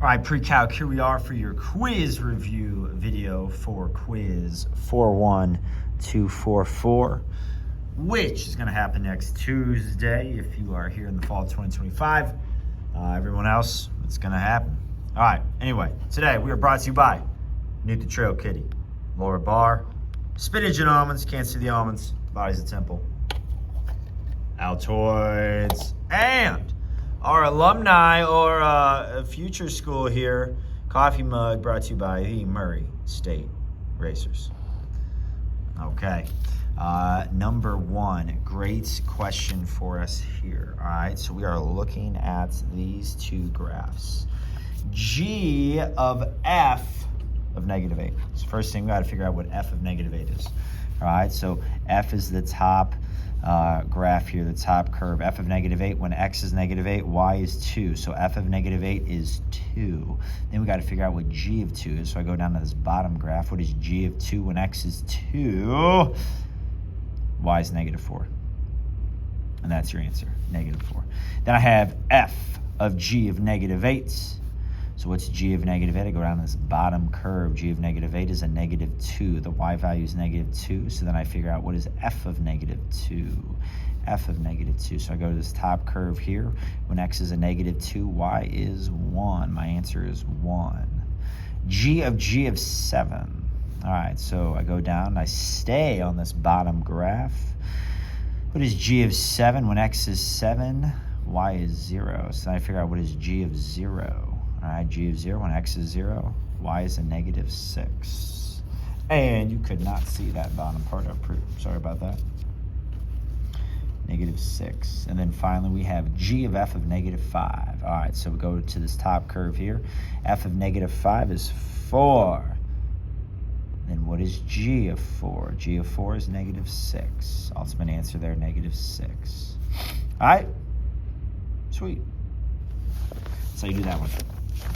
All right, pre-calc, here we are for your quiz review video for quiz 41244, which is going to happen next Tuesday if you are here in the fall of 2025. Everyone else, it's going to happen. All right, anyway, today we are brought to you by Newt the Trail Kitty, Laura Barr, spinach and almonds, can't see the almonds, body's a temple, Altoids, and our alumni or a future school here, coffee mug brought to you by the Murray State Racers. Okay, number one, great question for us here. All right, so we are looking at these two graphs. G of f of negative 8. So first thing, we got to figure out what f of negative 8 is. All right, so f is the top graph here, the top curve. F of negative 8, when x is negative 8, y is 2. So f of negative 8 is 2. Then we got to figure out what g of 2 is. So I go down to this bottom graph. What is g of 2 when x is 2? Y is negative 4. And that's your answer, negative 4. Then I have f of g of negative 8. So what's g of negative 8? I go down this bottom curve. G of negative 8 is a negative 2. The y value is negative 2. So then I figure out what is f of negative 2. F of negative 2. So I go to this top curve here. When x is a negative 2, y is 1. My answer is 1. G of 7. All right, so I go down and I stay on this bottom graph. What is g of 7? When x is 7, y is 0. So then I figure out what is g of 0. All right, g of 0, when x is 0, y is a negative 6. And you could not see that bottom part. Sorry about that. Negative 6. And then finally, we have g of f of negative 5. All right, so we go to this top curve here. F of negative 5 is 4. Then what is g of 4? G of 4 is negative 6. Ultimate answer there, negative 6. All right, sweet. So you do that one.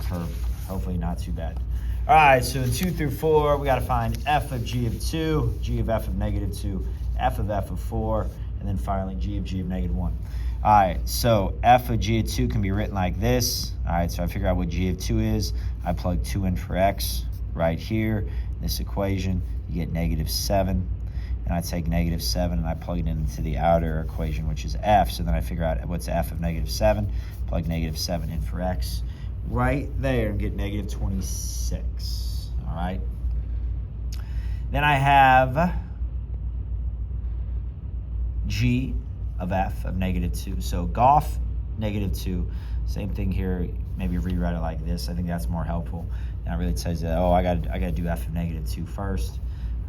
Curve, hopefully not too bad. All right, so 2 through 4, we got to find f of g of 2, g of f of negative 2, f of 4, and then finally g of negative 1. All right, so f of g of 2 can be written like this. All right, so I figure out what g of 2 is. I plug 2 in for x right here. In this equation, you get negative 7. And I take negative 7 and I plug it into the outer equation, which is f. So then I figure out what's f of negative 7, plug negative 7 in for x right there and get negative 26. All right. Then I have g of f of negative 2. So golf, negative 2. Same thing here. Maybe rewrite it like this. I think that's more helpful. And it really says that, oh, I got to do f of negative 2 first.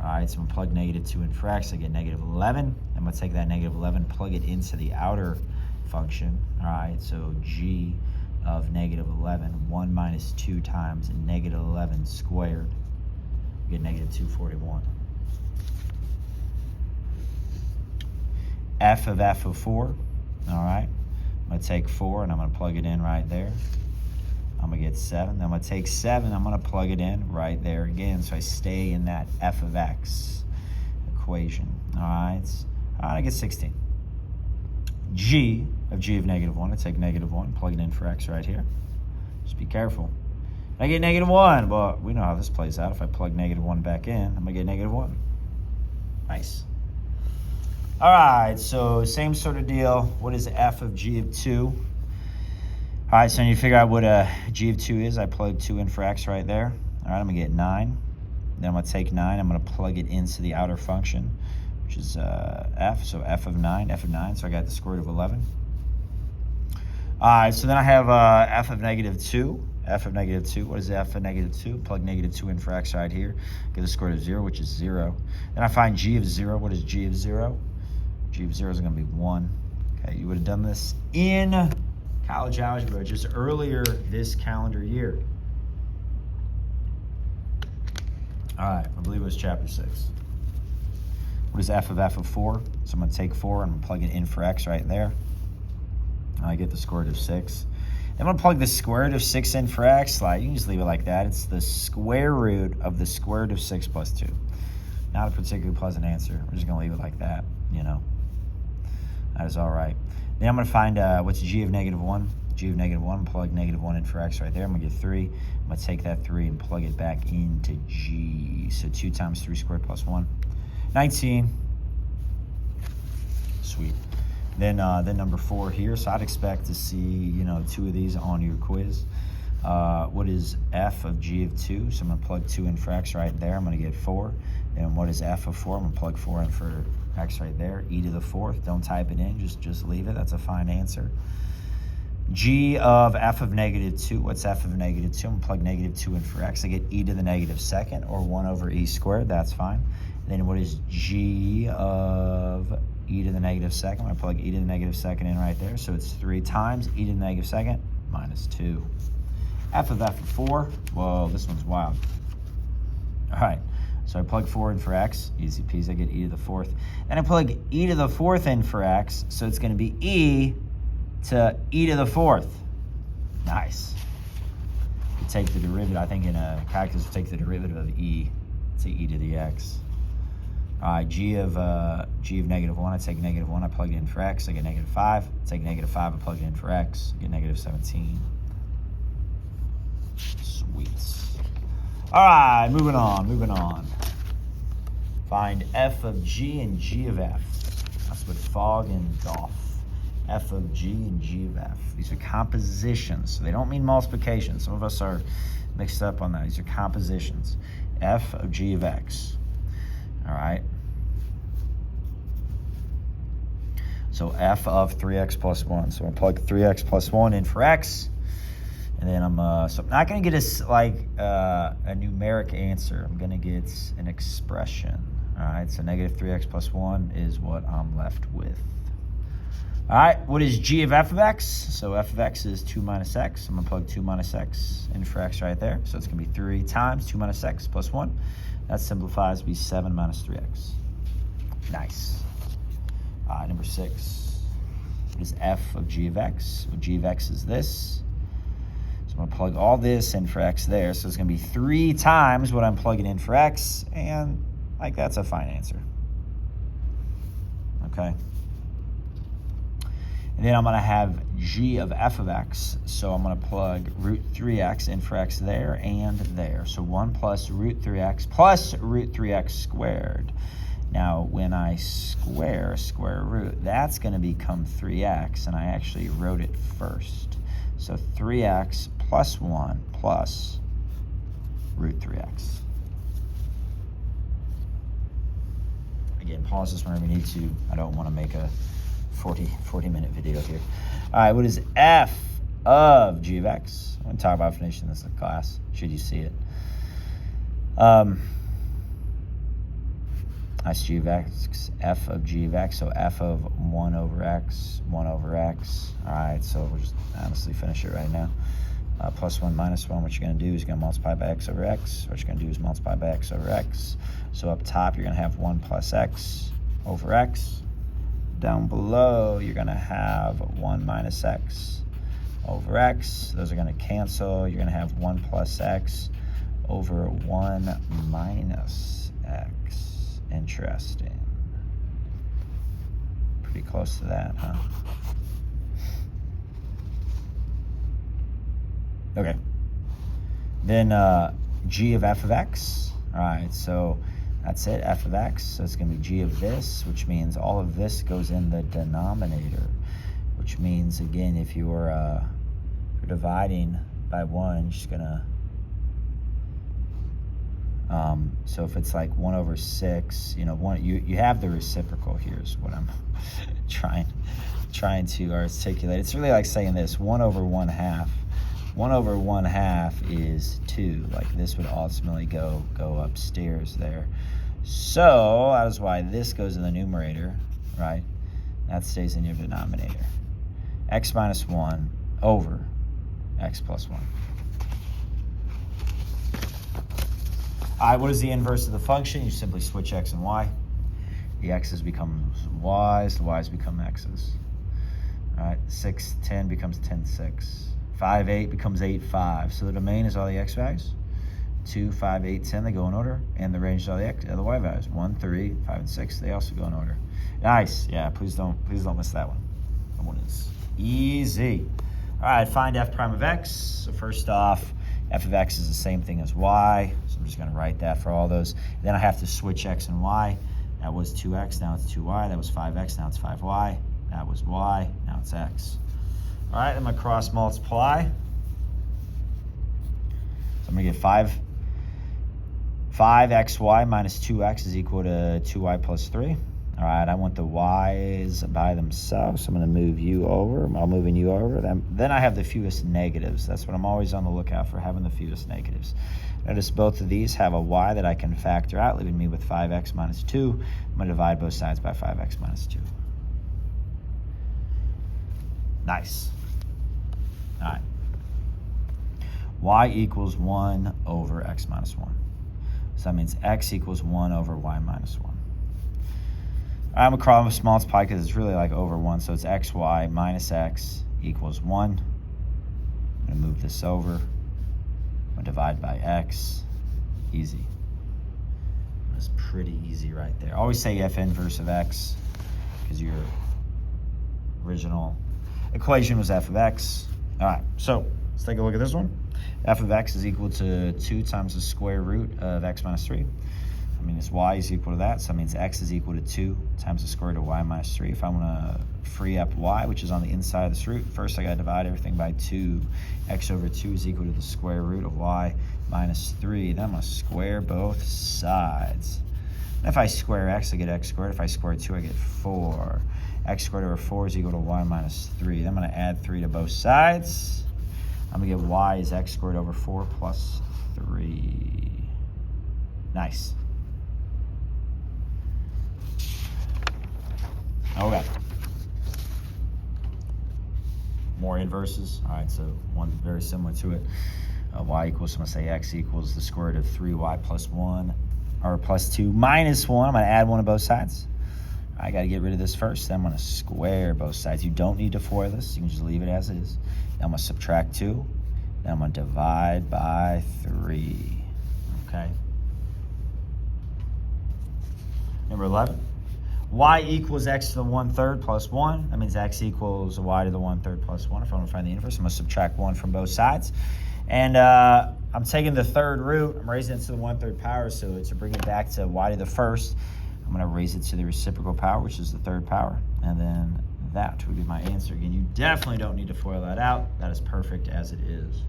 All right, so I'm going to plug negative 2 in for x. I get negative 11. I'm going to take that negative 11, plug it into the outer function. All right, so g of negative 11, 1 minus 2 times negative 11 squared. You get negative 241. F of 4. All right, I'm going to take 4 and I'm going to plug it in right there. I'm going to get 7. Then I'm going to take 7. I'm going to plug it in right there again. So I stay in that f of x equation. All right, I get 16. G of negative 1. I take negative 1, plug it in for x right here. Just be careful. I get negative 1. Well, we know how this plays out. If I plug negative 1 back in, I'm going to get negative 1. Nice. All right, so same sort of deal. What is f of g of 2? All right, so when you figure out what g of 2 is, I plug 2 in for x right there. All right, I'm going to get 9. Then I'm going to take 9. I'm going to plug it into the outer function, which is f. So f of 9. So I got the square root of 11. All right, so then I have f of negative 2. F of negative 2. What is f of negative 2? Plug negative 2 in for x right here. Get the square root of 0, which is 0. Then I find g of 0. What is g of 0? G of 0 is going to be 1. Okay, you would have done this in college algebra just earlier this calendar year. All right, I believe it was chapter 6. What is f of 4? So I'm going to take 4 and I'm going to plug it in for x right there. I get the square root of 6. Then I'm going to plug the square root of 6 in for x. You can just leave it like that. It's the square root of the square root of 6 plus 2. Not a particularly pleasant answer. We're just going to leave it like that, you know. That is all right. Then I'm going to find what's g of negative 1. g of negative 1, plug negative 1 in for x right there. I'm going to get 3. I'm going to take that 3 and plug it back into g. So 2 times 3 squared plus 1. 19. Sweet. Then number 4 here. So I'd expect to see, you know, 2 of these on your quiz. What is f of g of 2? So I'm going to plug 2 in for x right there. I'm going to get 4. And what is f of 4? I'm going to plug 4 in for x right there. E to the 4th. Don't type it in. Just leave it. That's a fine answer. G of f of negative 2. What's f of negative 2? I'm going to plug negative 2 in for x. I get e to the negative 2nd, or 1 over e squared. That's fine. And then what is g of e to the negative 2nd? I'm going to plug e to the negative 2nd in right there. So it's 3 times e to the negative 2nd minus 2. F of 4. Whoa, this one's wild. All right. So I plug 4 in for x, easy peasy, I get e to the 4th. Then I plug e to the 4th in for x, so it's going to be e to e to the 4th. Nice. You take the derivative, I think in a calculus, you take the derivative of e to e to the x. All right, g of negative 1, I take negative 1, I plug it in for x, I get negative 5. I take negative 5, I plug it in for x, I get negative 17. Sweet. All right, moving on. Find f of g and g of f. That's what Fogg and Goff. F of g and g of f. These are compositions, so they don't mean multiplication. Some of us are mixed up on that. These are compositions. F of g of x. All right. So f of 3x plus 1. So I'm going to plug 3x plus 1 in for x. And then I'm not going to get a numeric answer. I'm going to get an expression. All right, so negative 3x plus 1 is what I'm left with. All right, what is g of f of x? So f of x is 2 minus x. I'm going to plug 2 minus x in for x right there. So it's going to be 3 times 2 minus x plus 1. That simplifies to be 7 minus 3x. Nice. All right, number 6. What is f of g of x? Well, g of x is this. I'm going to plug all this in for x there. So it's going to be 3 times what I'm plugging in for x. And, like, that's a fine answer. Okay. And then I'm going to have g of f of x. So I'm going to plug root 3x in for x there and there. So 1 plus root 3x plus root 3x squared. Now, when I square root, that's going to become 3x. And I actually wrote it first. So 3x plus 1 plus root 3x. Again, pause this whenever you need to. I don't want to make a 40-minute video here. All right, what is f of g of x? I'm going to talk about finishing this in class, should you see it. That's g of x, f of g of x, so f of 1 over x, 1 over x. All right, so we'll just honestly finish it right now. Plus 1 minus 1, what you're going to do is you're going to multiply by x over x. What you're going to do is multiply by x over x. So up top, you're going to have 1 plus x over x. Down below, you're going to have 1 minus x over x. Those are going to cancel. You're going to have 1 plus x over 1 minus x. Interesting. Pretty close to that, huh? Okay. Then g of f of x. All right, so that's it, f of x. So it's going to be g of this, which means all of this goes in the denominator, which means, again, if you're dividing by 1, you're just going to, so if it's like 1 over 6, you know, you have the reciprocal here is what I'm trying to articulate. It's really like saying this, 1 over 1/2. 1 over 1/2 is 2. Like this would ultimately go upstairs there. So that is why this goes in the numerator, right? That stays in your denominator. X minus 1 over x plus 1. All right, what is the inverse of the function? You simply switch x and y. The x's become y's, the y's become x's. All right, 6, 10 becomes 10, 6. 5, 8 becomes 8, 5. So the domain is all the x values. 2, 5, 8, 10, they go in order. And the range is all the y values. 1, 3, 5, and 6, they also go in order. Nice. Yeah, please don't miss that one. That one is easy. All right, find f prime of x. So first off, f of x is the same thing as y. So I'm just going to write that for all those. Then I have to switch x and y. That was 2x, now it's 2y. That was 5x, now it's 5y. That was y, now it's x. All right, I'm going to cross multiply. So I'm going to get 5xy minus 2x is equal to 2y plus 3. All right, I want the y's by themselves. So I'm going to move u over. I'm moving u over. Then I have the fewest negatives. That's what I'm always on the lookout for, having the fewest negatives. Notice both of these have a y that I can factor out, leaving me with 5x minus 2. I'm going to divide both sides by 5x minus 2. Nice. All right. Y equals 1 over x minus 1. So that means x equals 1 over y minus 1. I'm going to cross multiply because it's really like over 1. So it's xy minus x equals 1. I'm going to move this over. I'm going to divide by x. Easy. That's pretty easy right there. Always say f inverse of x because your original equation was f of x. All right, so let's take a look at this one. F of x is equal to 2 times the square root of x minus 3. I mean, it's y is equal to that, so that means x is equal to 2 times the square root of y minus 3. If I want to free up y, which is on the inside of this root, first I got to divide everything by 2. X over 2 is equal to the square root of y minus 3. Then I'm going to square both sides. And if I square x, I get x squared. If I square 2, I get 4. X squared over 4 is equal to y minus 3. Then I'm going to add 3 to both sides. I'm going to get y is x squared over 4 plus 3. Nice. Okay. More inverses. All right, so one very similar to it. Y equals, I'm going to say x equals the square root of 3y plus 1, or plus 2 minus 1. I'm going to add 1 to both sides. I got to get rid of this first. Then I'm going to square both sides. You don't need to FOIL this. You can just leave it as is. Then I'm going to subtract 2. Then I'm going to divide by 3. Okay. Number 11. Y equals x to the 1/3 plus 1. That means x equals y to the 1/3 plus 1. If I want to find the inverse, I'm going to subtract 1 from both sides. And I'm taking the third root. I'm raising it to the 1/3 power. So to bring it back to y to the first, I'm going to raise it to the reciprocal power, which is the third power. And then that would be my answer. Again, you definitely don't need to FOIL that out. That is perfect as it is.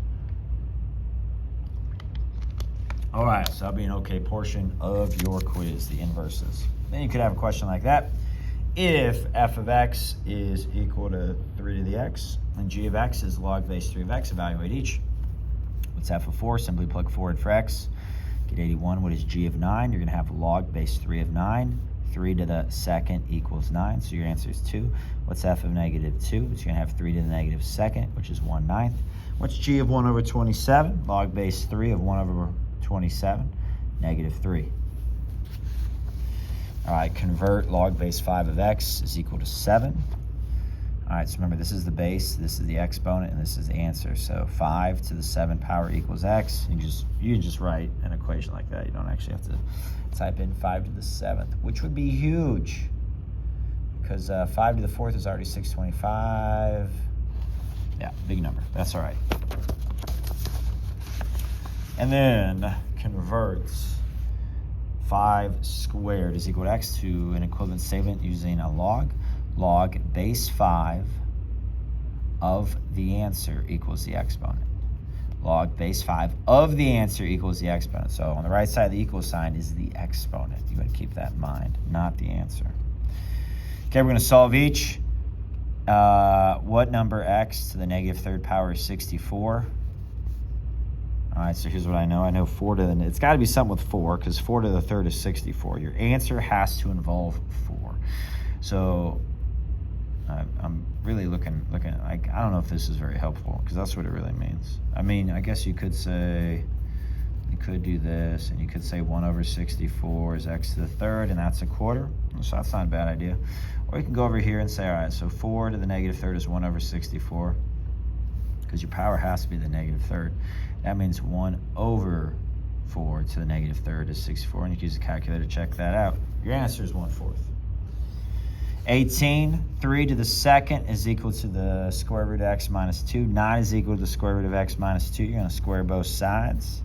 All right, so that'll be an okay portion of your quiz, the inverses. Then you could have a question like that. If f of x is equal to 3 to the x and g of x is log base 3 of x, evaluate each. What's f of 4? Simply plug forward for x. Get 81. What is g of 9? You're going to have log base 3 of 9. 3 to the second equals 9, so your answer is 2. What's f of negative 2? It's going to have 3 to the negative second, which is 1/9. What's g of 1 over 27? Log base 3 of 1 over 27, negative 3. All right, convert log base 5 of x is equal to 7. All right, so remember, this is the base, this is the exponent, and this is the answer. So 5 to the 7 power equals x. You can just write an equation like that. You don't actually have to type in 5 to the 7th, which would be huge because 5 to the 4th is already 625. Yeah, big number. That's all right. And then converts 5 squared is equal to x to an equivalent statement using a log. Log base 5 of the answer equals the exponent. Log base 5 of the answer equals the exponent. So on the right side of the equal sign is the exponent. You want to keep that in mind, not the answer. Okay, we're going to solve each. What number x to the negative 3rd power is 64? All right, so here's what I know. I know 4 to the, it's got to be something with 4 because 4 to the 3rd is 64. Your answer has to involve 4. So I'm really looking like, I don't know if this is very helpful because that's what it really means. I mean, I guess you could say, you could do this and you could say 1 over 64 is x to the 3rd and that's a quarter. So that's not a bad idea. Or you can go over here and say, all right, so 4 to the negative 3rd is 1 over 64 because your power has to be the negative 3rd. That means 1 over 4 to the negative 3rd is 64, and you can use a calculator to check that out. Your answer is 1/4. 18, 3 to the second is equal to the square root of x minus 2. 9 is equal to the square root of x minus 2. You're going to square both sides.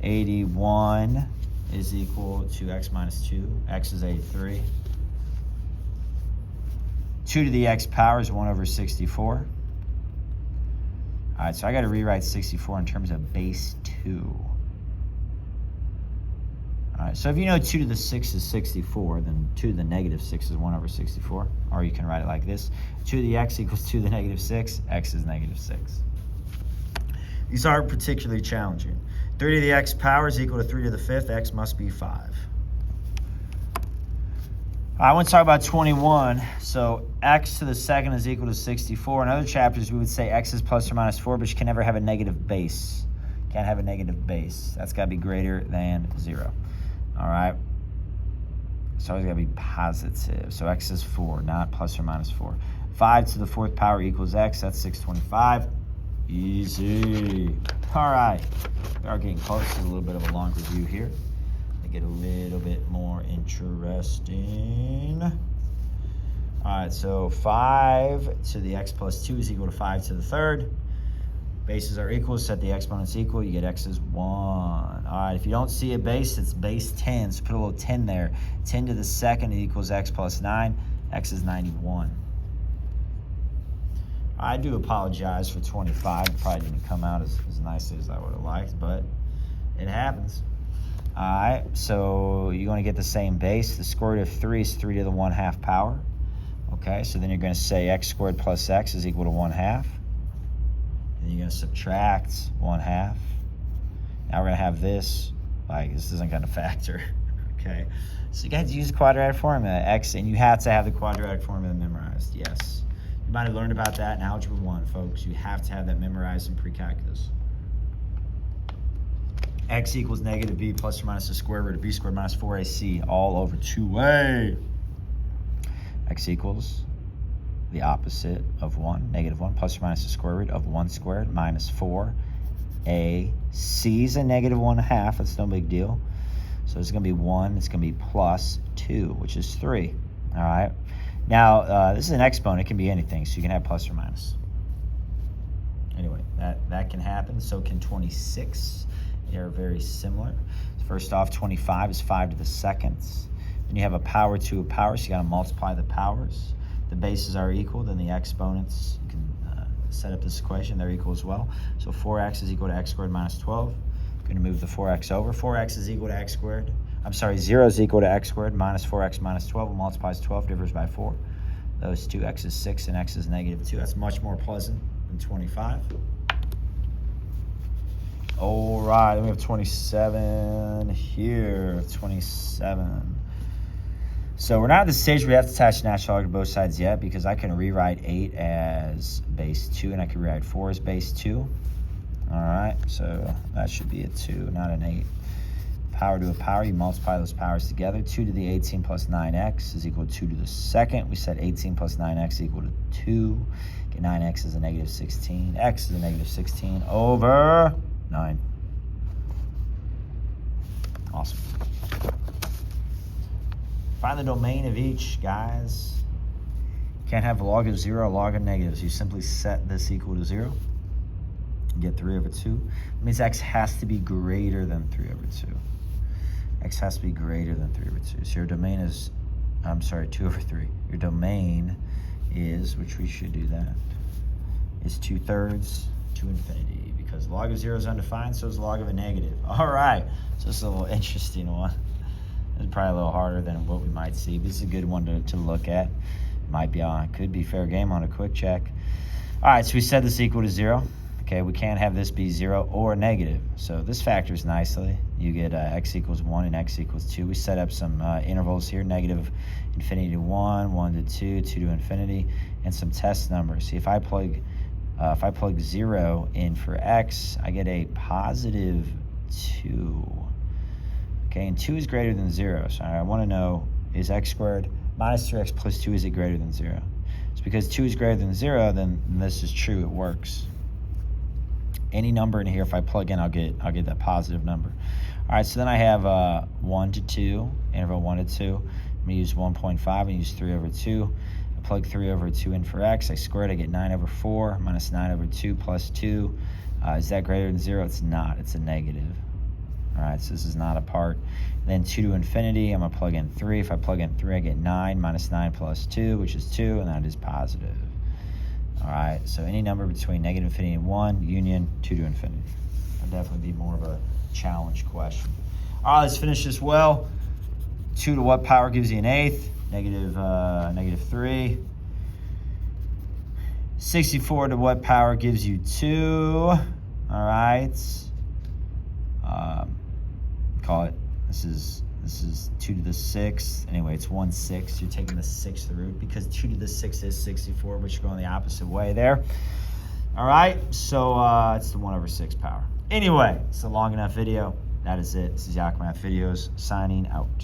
81 is equal to x minus 2. X is 83. 2 to the x power is 1 over 64. All right, so I got to rewrite 64 in terms of base 2. All right, so if you know 2 to the 6 is 64, then 2 to the negative 6 is 1 over 64. Or you can write it like this. 2 to the x equals 2 to the negative 6. X is negative 6. These aren't particularly challenging. 3 to the x power is equal to 3 to the 5th. X must be 5. I want to talk about 21. So x to the second is equal to 64. In other chapters, we would say x is plus or minus 4, but you can never have a negative base. Can't have a negative base. That's got to be greater than 0. All right. So it's got to be positive. So x is 4, not plus or minus 4. 5 to the 4th power equals x. That's 625. Easy. All right. We are getting close to a little bit of a longer view here. Get a little bit more interesting. All right, so 5 to the x plus 2 is equal to 5 to the 3rd. Bases are equal, set the exponents equal, you get x is 1. All right, if you don't see a base, it's base 10, so put a little 10 there. 10 to the second equals x plus 9, x is 91. I do apologize for 25. It probably didn't come out as nicely as I would have liked, but it happens. All right, so you're going to get the same base. The square root of 3 is 3 to the 1/2 power. Okay, so then you're going to say x squared plus x is equal to 1/2. And you're going to subtract 1/2. Now we're going to have this. Like, this isn't going to factor. Okay, so you got to use the quadratic formula, x, and you have to have the quadratic formula memorized. Yes, you might have learned about that in Algebra 1, folks. You have to have that memorized in pre-calculus. X equals negative b plus or minus the square root of b squared minus 4ac all over 2a. X equals the opposite of 1, negative 1, plus or minus the square root of 1 squared minus 4a. C is a negative 1/2. That's no big deal. So it's going to be 1. It's going to be plus 2, which is 3. All right. Now, this is an exponent. It can be anything, so you can have plus or minus. Anyway, that can happen. So can 26. They're very similar. First off, 25 is 5 to the second. Then you have a power to a power, so you got to multiply the powers. The bases are equal, then the exponents, you can set up this equation, they're equal as well. So 4x is equal to x squared minus 12. I'm going to move the 4x over. 4x is equal to x squared. I'm sorry, 0 is equal to x squared minus 4x minus 12. It multiplies 12, differs by 4. Those two, x is 6 and x is negative 2. That's much more pleasant than 25. All right, then we have 27 here, 27. So we're not at the stage where we have to attach natural log to both sides yet, because I can rewrite 8 as base 2, and I can rewrite 4 as base 2. All right, so that should be a 2, not an 8. Power to a power, you multiply those powers together. 2 to the 18 plus 9x is equal to 2 to the second. We said 18 plus 9x equal to 2. Get 9x is a negative 16. X is a negative 16 over 9. Awesome. Find the domain of each, guys. Can't have log of 0 or log of negatives. You simply set this equal to 0. Get 3 over 2. That means x has to be greater than 3 over 2. X has to be greater than 3 over 2. So your domain is, I'm sorry, 2 over 3. Your domain is, which we should do that, is 2/3 to infinity, because log of 0 is undefined, so is log of a negative. All right, so this is a little interesting one. It's probably a little harder than what we might see, but it's a good one to look at. Might be on, could be fair game on a quick check. All right, so we set this equal to 0. Okay, we can't have this be 0 or negative. So this factors nicely. You get x equals 1 and x equals 2. We set up some intervals here, negative infinity to 1, 1 to 2, 2 to infinity, and some test numbers. See, if I plug 0 in for x, I get a positive 2. Okay, and 2 is greater than 0. So I want to know, is x squared minus 3x plus 2, is it greater than 0? It's because 2 is greater than 0, then this is true, it works. Any number in here, if I plug in, I'll get that positive number. All right, so then I have 1 to 2, interval 1 to 2, going to use 1.5 and use 3 over 2. I plug 3 over 2 in for x. I square it. I get 9 over 4 minus 9 over 2 plus 2. Is that greater than 0? It's not. It's a negative. All right, so this is not a part. Then 2 to infinity, I'm going to plug in 3. If I plug in 3, I get 9 minus 9 plus 2, which is 2, and that is positive. All right, so any number between negative infinity and 1, union 2 to infinity. That'll definitely be more of a challenge question. All right, let's finish this well. 2 to what power gives you an eighth? Negative 3. 64 to what power gives you 2? All right. Call it, this is 2 to the 6th. Anyway, it's 1/6. You're taking the 6th root because 2 to the 6th is 64, but you're going the opposite way there. All right, so it's the 1 over 6 power. Anyway, it's a long enough video. That is it. This is Yakimath Videos signing out.